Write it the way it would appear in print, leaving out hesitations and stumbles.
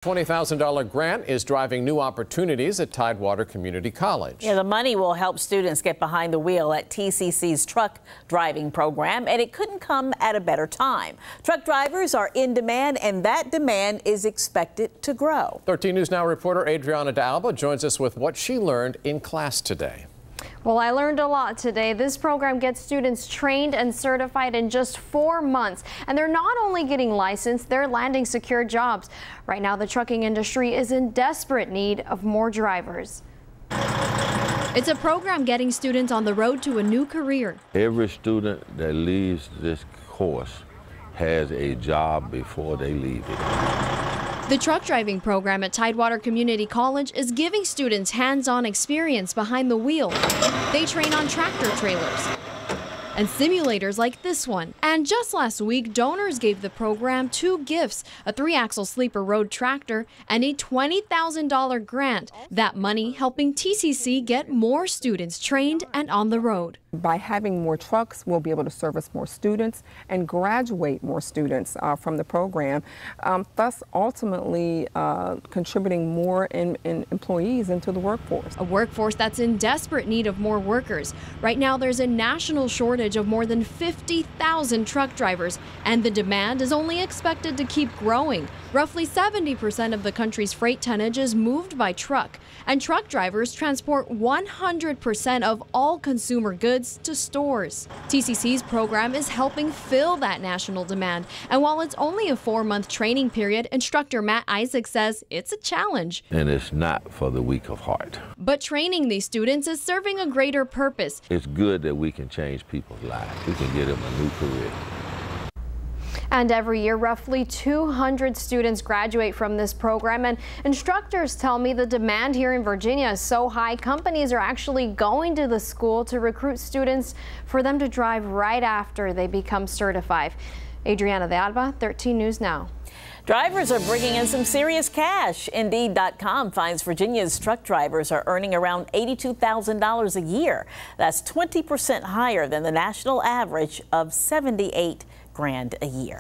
$20,000 grant is driving new opportunities at Tidewater Community College. Yeah, the money will help students get behind the wheel at TCC's truck driving program, and it couldn't come at a better time. Truck drivers are in demand, and that demand is expected to grow. 13 News Now reporter Adriana D'Alba joins us with what she learned in class today. Well, I learned a lot today. This program gets students trained and certified in just 4 months. And they're not only getting licensed, they're landing secure jobs. Right now, the trucking industry is in desperate need of more drivers. It's a program getting students on the road to a new career. Every student that leaves this course has a job before they leave it. The truck driving program at Tidewater Community College is giving students hands-on experience behind the wheel. They train on tractor trailers and simulators like this one. And just last week, donors gave the program 2 gifts, a 3-axle sleeper road tractor and a $20,000 grant. That money helping TCC get more students trained and on the road. By having more trucks, we'll be able to service more students and graduate more students from the program, thus ultimately contributing more employees into the workforce. A workforce that's in desperate need of more workers. Right now, there's a national shortage of more than 50,000 truck drivers, and the demand is only expected to keep growing. Roughly 70% of the country's freight tonnage is moved by truck, and truck drivers transport 100% of all consumer goods to stores. TCC's program is helping fill that national demand, and while it's only a 4-month training period, instructor Matt Isaac says it's a challenge. And it's not for the weak of heart. But training these students is serving a greater purpose. It's good that we can change people's lives. We can get them a new career. And every year, roughly 200 students graduate from this program. And instructors tell me the demand here in Virginia is so high, companies are actually going to the school to recruit students for them to drive right after they become certified. Adriana D'Alba, 13 News Now. Drivers are bringing in some serious cash. Indeed.com finds Virginia's truck drivers are earning around $82,000 a year. That's 20% higher than the national average of $78,000 a year.